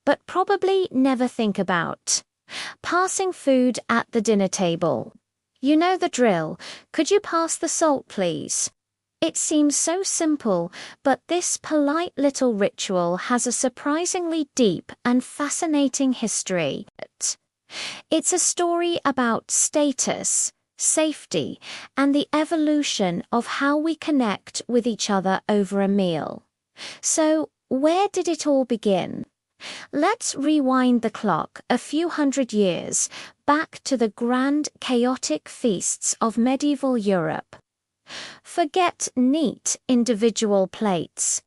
but probably never think about. Passing food at the dinner table. You know the drill. Could you pass the salt, please? It seems so simple, but this polite little ritual has a surprisingly deep and fascinating history. It's a story about status, safety, and the evolution of how we connect with each other over a meal. So, where did it all begin? Let's rewind the clock a few hundred years, back to the grand, chaotic feasts of medieval Europe. Forget neat individual plates.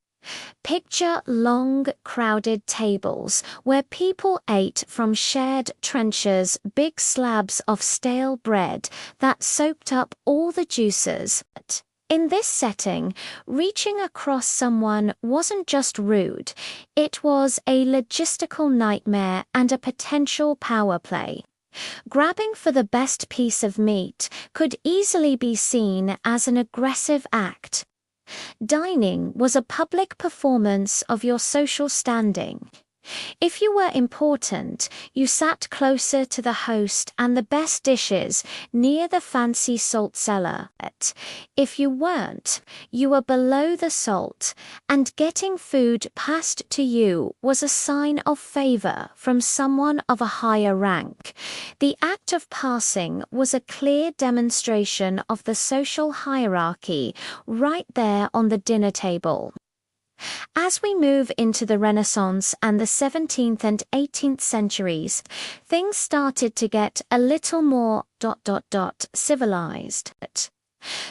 Picture long, crowded tables where people ate from shared trenchers, big slabs of stale bread that soaked up all the juices. In this setting, reaching across someone wasn't just rude, it was a logistical nightmare and a potential power play. Grabbing for the best piece of meat could easily be seen as an aggressive act. Dining was a public performance of your social standing. If you were important, you sat closer to the host and the best dishes near the fancy salt cellar. If you weren't, you were below the salt, and getting food passed to you was a sign of favor from someone of a higher rank. The act of passing was a clear demonstration of the social hierarchy right there on the dinner table. As we move into the Renaissance and the 17th and 18th centuries, things started to get a little more civilized.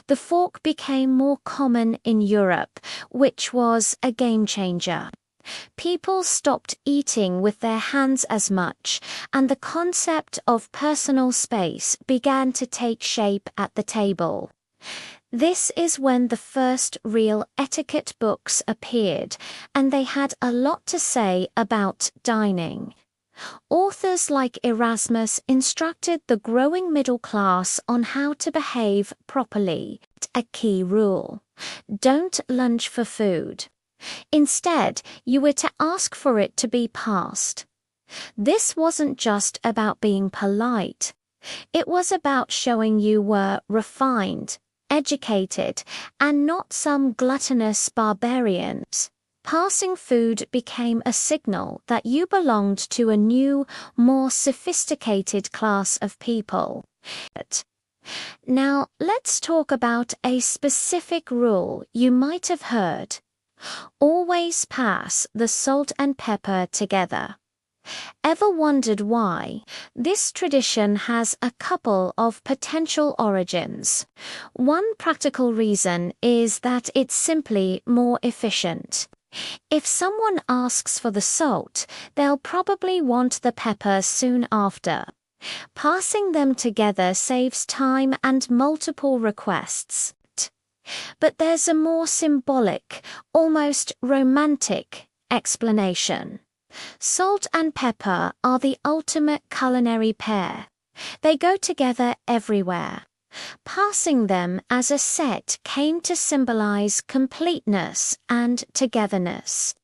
The fork became more common in Europe, which was a game changer. People stopped eating with their hands as much, and the concept of personal space began to take shape at the table. This is when the first real etiquette books appeared, and they had a lot to say about dining. Authors like Erasmus instructed the growing middle class on how to behave properly. A key rule: don't lunge for food. Instead, you were to ask for it to be passed. This wasn't just about being polite. It was about showing you were refined, educated, and not some gluttonous barbarians. Passing food became a signal that you belonged to a new, more sophisticated class of people. Now, let's talk about a specific rule you might have heard. Always pass the salt and pepper together. Ever wondered why? This tradition has a couple of potential origins. One practical reason is that it's simply more efficient. If someone asks for the salt, they'll probably want the pepper soon after. Passing them together saves time and multiple requests. But there's a more symbolic, almost romantic explanation. Salt and pepper are the ultimate culinary pair. They go together everywhere. Passing them as a set came to symbolize completeness and togetherness.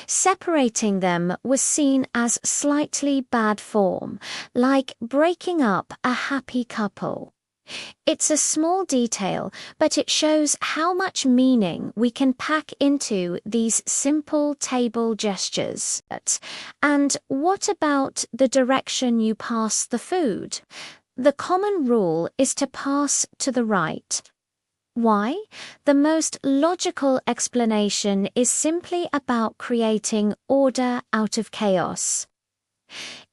Separating them was seen as slightly bad form, like breaking up a happy couple. It's a small detail, but it shows how much meaning we can pack into these simple table gestures. And what about the direction you pass the food? The common rule is to pass to the right. Why? The most logical explanation is simply about creating order out of chaos.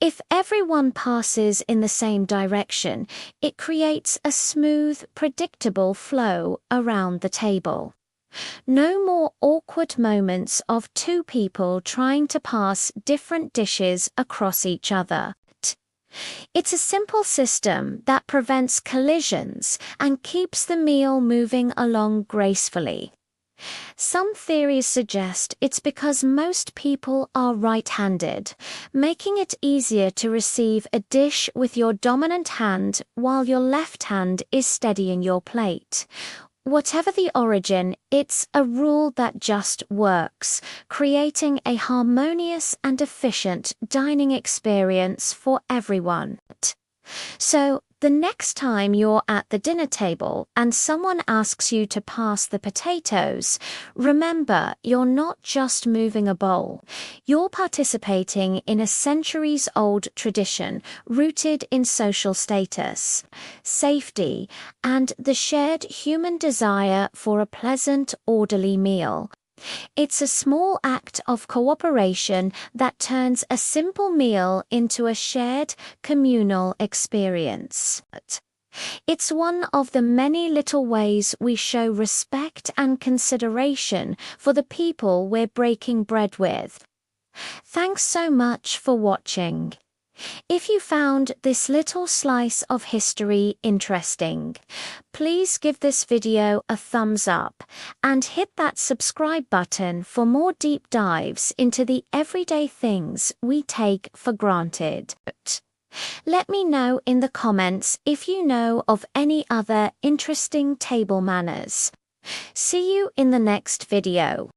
If everyone passes in the same direction, it creates a smooth, predictable flow around the table. No more awkward moments of two people trying to pass different dishes across each other. It's a simple system that prevents collisions and keeps the meal moving along gracefully. Some theories suggest it's because most people are right-handed, making it easier to receive a dish with your dominant hand while your left hand is steadying your plate. Whatever the origin, it's a rule that just works, creating a harmonious and efficient dining experience for everyone. So, the next time you're at the dinner table and someone asks you to pass the potatoes, remember you're not just moving a bowl. You're participating in a centuries-old tradition rooted in social status, safety, and the shared human desire for a pleasant, orderly meal. It's a small act of cooperation that turns a simple meal into a shared, communal experience. It's one of the many little ways we show respect and consideration for the people we're breaking bread with. Thanks so much for watching. If you found this little slice of history interesting, please give this video a thumbs up and hit that subscribe button for more deep dives into the everyday things we take for granted. Let me know in the comments if you know of any other interesting table manners. See you in the next video.